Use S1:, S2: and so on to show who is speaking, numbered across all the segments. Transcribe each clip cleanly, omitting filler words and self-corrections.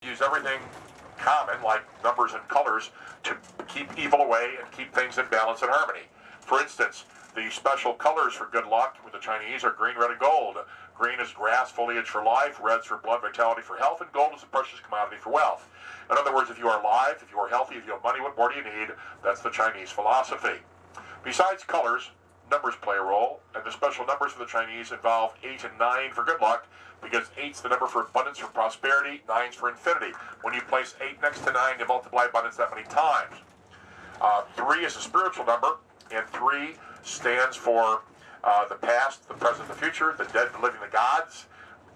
S1: use everything common, like numbers and colors, to keep evil away and keep things in balance and harmony. For instance, the special colors for good luck with the Chinese are green, red, and gold. Green is grass, foliage for life, red's for blood, vitality for health, and gold is a precious commodity for wealth. In other words, if you are alive, if you are healthy, if you have money, what more do you need? That's the Chinese philosophy. Besides colors, numbers play a role, and the special numbers for the Chinese involve 8 and 9 for good luck, because 8's the number for abundance, for prosperity, 9's for infinity. When you place 8 next to 9, you multiply abundance that many times. 3 is a spiritual number, and 3 stands for the past, the present, the future, the dead, the living, the gods.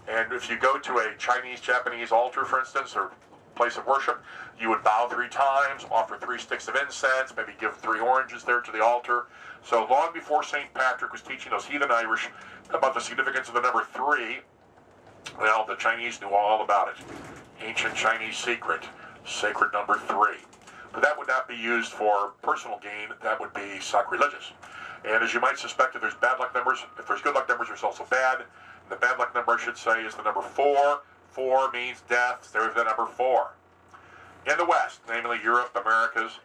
S1: And if you go to a Chinese, Japanese altar, for instance, or place of worship, you would bow 3 times, offer 3 sticks of incense, maybe give 3 oranges there to the altar. So long before St. Patrick was teaching those heathen Irish about the significance of the number 3, well, the Chinese knew all about it. Ancient Chinese secret, sacred number 3. But that would not be used for personal gain. That would be sacrilegious. And as you might suspect, if there's bad luck numbers, if there's good luck numbers, there's also bad. And the bad luck number, I should say, is the number 4. 4 means death. There's the number 4. In the West, namely Europe, Americas,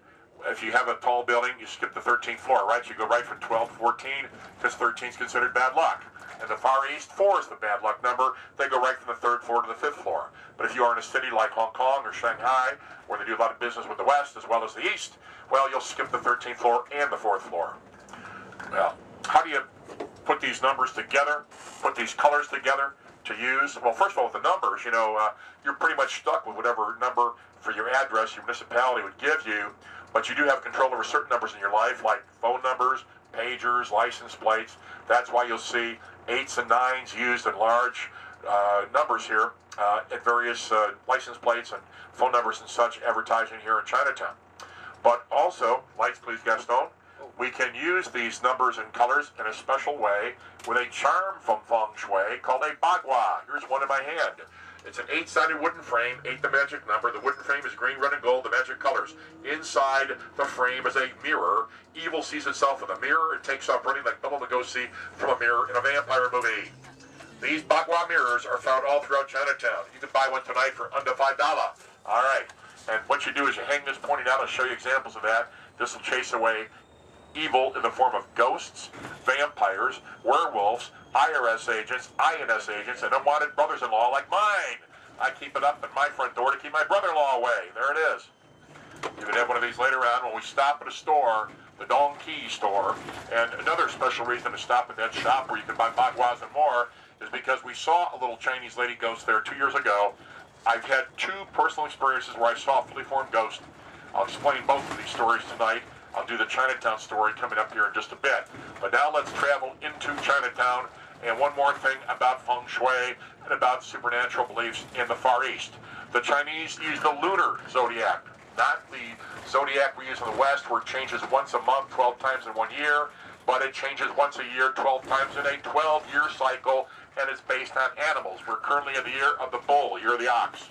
S1: if you have a tall building, you skip the 13th floor, right? You go right from 12 to 14, because 13 is considered bad luck. In the Far East, 4 is the bad luck number. They go right from the 3rd floor to the 5th floor. But if you are in a city like Hong Kong or Shanghai, where they do a lot of business with the West as well as the East, well, you'll skip the 13th floor and the 4th floor. Well, how do you put these numbers together, put these colors together to use? Well, first of all, with the numbers, you're pretty much stuck with whatever number for your address your municipality would give you, but you do have control over certain numbers in your life, like phone numbers, pagers, license plates. That's why you'll see 8s and 9s used in large numbers here at various license plates and phone numbers and such advertising here in Chinatown. But also, lights please, Gaston, we can use these numbers and colors in a special way with a charm from Feng Shui called a bagua. Here's one in my hand. It's an 8-sided wooden frame, 8 the magic number. The wooden frame is green, red, and gold, the magic colors. Inside the frame is a mirror. Evil sees itself in the mirror. It takes off running like Bela Lugosi from a mirror in a vampire movie. These bagua mirrors are found all throughout Chinatown. You can buy one tonight for under $5. All right. And what you do is you hang this pointing out. I'll show you examples of that. This will chase away evil in the form of ghosts, vampires, werewolves, IRS agents, INS agents, and unwanted brothers-in-law like mine. I keep it up at my front door to keep my brother-in-law away. There it is. You can have one of these later on when we stop at a store, the Dong Key store. And another special reason to stop at that shop where you can buy bagwas and more is because we saw a little Chinese lady ghost there 2 years ago. I've had 2 personal experiences where I saw a fully formed ghost. I'll explain both of these stories tonight. I'll do the Chinatown story coming up here in just a bit. But now let's travel into Chinatown. And one more thing about Feng Shui and about supernatural beliefs in the Far East. The Chinese use the lunar zodiac, not the zodiac we use in the West, where it changes once a month, 12 times in 1 year, but it changes once a year, 12 times in a 12-year cycle, and it's based on animals. We're currently in the year of the bull, year of the ox.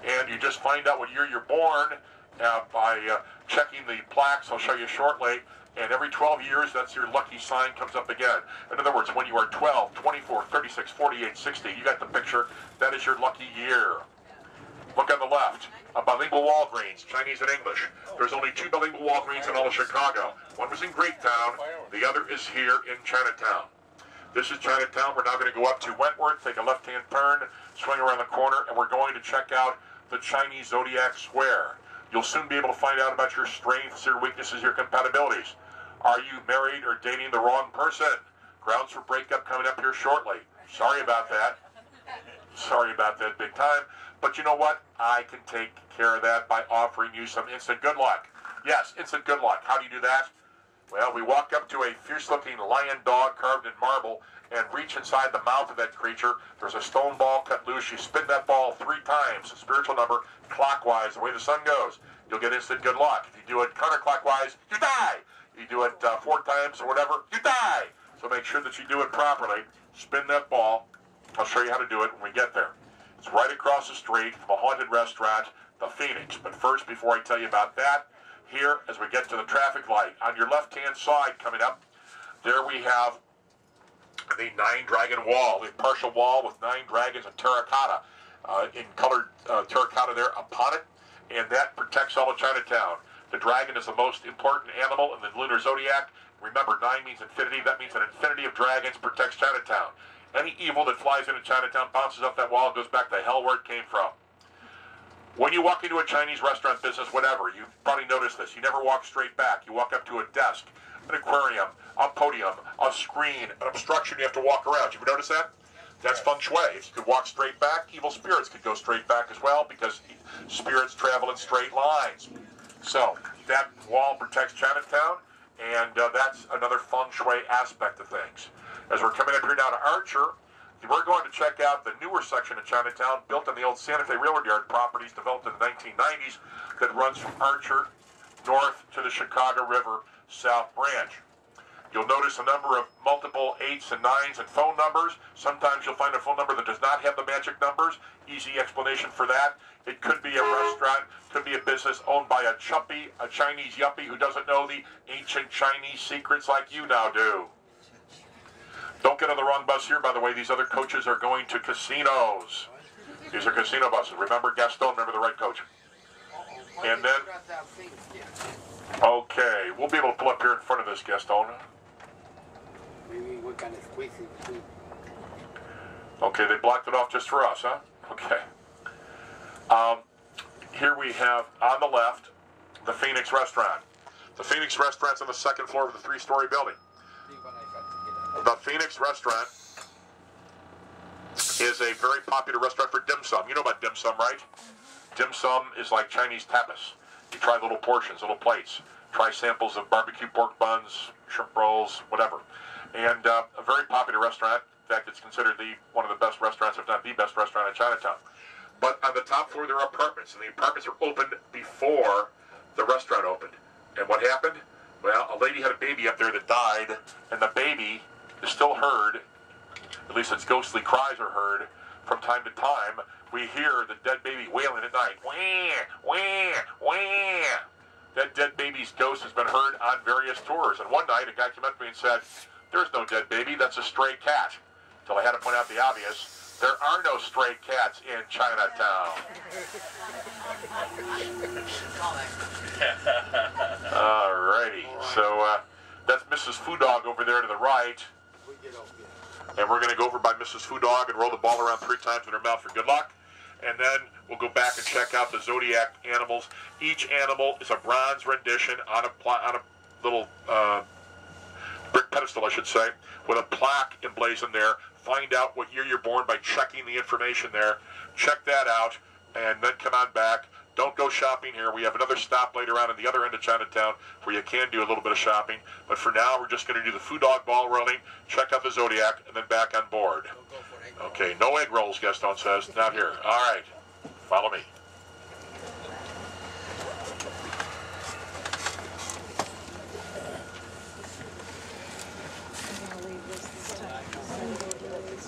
S1: And you just find out what year you're born by checking the plaques I'll show you shortly. And every 12 years, that's your lucky sign comes up again. In other words, when you are 12, 24, 36, 48, 60, you got the picture, that is your lucky year. Look on the left, a bilingual Walgreens, Chinese and English. There's only 2 bilingual Walgreens in all of Chicago. One was in Greektown, the other is here in Chinatown. This is Chinatown. We're now going to go up to Wentworth, take a left-hand turn, swing around the corner, and we're going to check out the Chinese Zodiac Square. You'll soon be able to find out about your strengths, your weaknesses, your compatibilities. Are you married or dating the wrong person? Grounds for breakup coming up here shortly. Sorry about that. Sorry about that big time. But you know what? I can take care of that by offering you some instant good luck. Yes, instant good luck. How do you do that? Well, we walk up to a fierce-looking lion dog carved in marble and reach inside the mouth of that creature. There's a stone ball cut loose. You spin that ball 3 times, a spiritual number, clockwise, the way the sun goes. You'll get instant good luck. If you do it counterclockwise, you die. You do it 4 times or whatever, you die. So make sure that you do it properly. Spin that ball. I'll show you how to do it when we get there. It's right across the street from a haunted restaurant, the Phoenix. But first, before I tell you about that, here, as we get to the traffic light, on your left-hand side coming up, there we have the 9-dragon wall, the partial wall with 9 dragons in terracotta. in colored terracotta there upon it, and that protects all of Chinatown. The dragon is the most important animal in the lunar zodiac. Remember, 9 means infinity. That means an infinity of dragons protects Chinatown. Any evil that flies into Chinatown bounces off that wall and goes back to hell where it came from. When you walk into a Chinese restaurant business, whatever, you've probably noticed this. You never walk straight back. You walk up to a desk, an aquarium, a podium, a screen, an obstruction. You have to walk around. You ever notice that? That's feng shui. If you could walk straight back, evil spirits could go straight back as well, because spirits travel in straight lines. So that wall protects Chinatown, and that's another feng shui aspect of things. As we're coming up here now to Archer, we're going to check out the newer section of Chinatown, built on the old Santa Fe Railroad Yard properties developed in the 1990s, that runs from Archer north to the Chicago River South Branch. You'll notice a number of multiple 8s and 9s and phone numbers. Sometimes you'll find a phone number that does not have the magic numbers. Easy explanation for that. It could be a restaurant, could be a business owned by a chuppy, a Chinese yuppie who doesn't know the ancient Chinese secrets like you now do. Don't get on the wrong bus here, by the way. These other coaches are going to casinos. These are casino buses. Remember Gaston, remember the right coach. And then, okay, we'll be able to pull up here in front of this, Gaston.
S2: Maybe we can squeeze it.
S1: Okay, they blocked it off just for us, huh? Okay. Here we have, on the left, the Phoenix Restaurant. The Phoenix Restaurant's on the second floor of the 3-story building. The Phoenix Restaurant is a very popular restaurant for dim sum. You know about dim sum, right? Dim sum is like Chinese tapas. You try little portions, little plates. Try samples of barbecue pork buns, shrimp rolls, whatever. And a very popular restaurant. In fact, it's considered one of the best restaurants, if not the best restaurant in Chinatown. But on the top floor, there are apartments, and the apartments were opened before the restaurant opened. And what happened? Well, a lady had a baby up there that died, and the baby is still heard, at least its ghostly cries are heard, from time to time. We hear the dead baby wailing at night. Wah, wah, wah. That dead baby's ghost has been heard on various tours. And one night, a guy came up to me and said, "There's no dead baby, that's a stray cat." Until I had to point out the obvious. There are no stray cats in Chinatown. Alrighty, so that's Mrs. Foo Dog over there to the right. And we're going to go over by Mrs. Foo Dog and roll the ball around 3 times in her mouth for good luck. And then we'll go back and check out the Zodiac animals. Each animal is a bronze rendition on a little brick pedestal, I should say, with a plaque emblazoned there. Find out what year you're born by checking the information there. Check that out, and then come on back. Don't go shopping here. We have another stop later on at the other end of Chinatown where you can do a little bit of shopping. But for now, we're just going to do the Foo Dog ball rolling, check out the Zodiac, and then back on board. Okay, no egg rolls, Gaston says. Not here. All right. Follow me.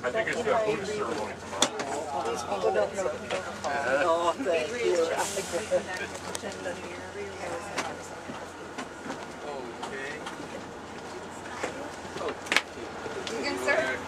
S3: I think it's the food ceremony tomorrow.
S4: These people don't know. Oh, thank you.
S2: Okay.
S5: You can serve.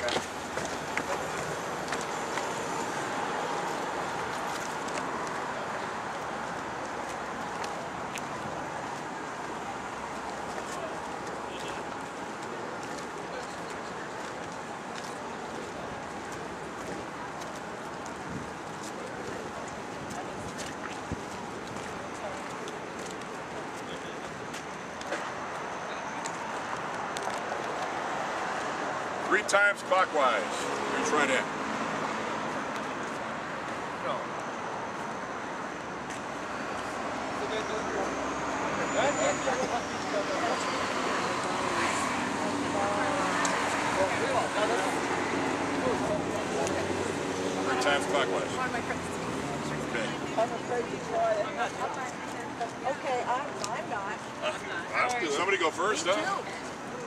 S3: Three times clockwise. Reach right in. No. Three times clockwise. Okay.
S4: I'm afraid to try it. Okay, I'm not.
S3: Somebody go first, huh?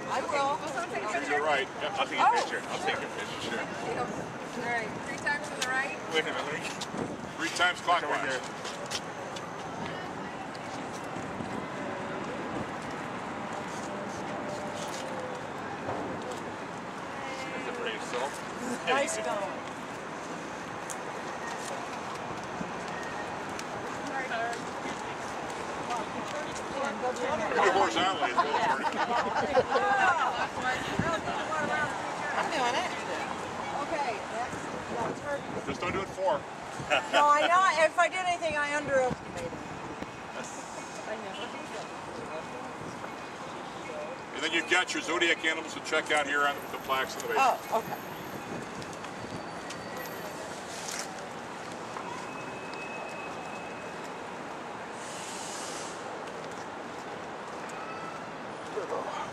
S4: I will.
S3: You go right. Yeah, I'll take a picture. I'll take a picture, sure.
S5: All right, 3 times to the right.
S3: Wait a minute. 3 times clockwise.
S4: Nice going.
S3: Maybe horizontally as well, Marty.
S4: I'm doing it. Okay, that's turkey.
S3: Just don't do it 4.
S4: No, I know. If I did anything, I underestimated. I never do that.
S3: And then you've got your zodiac animals to check out here on the plaques in the basement.
S4: Oh, okay.
S3: Oh.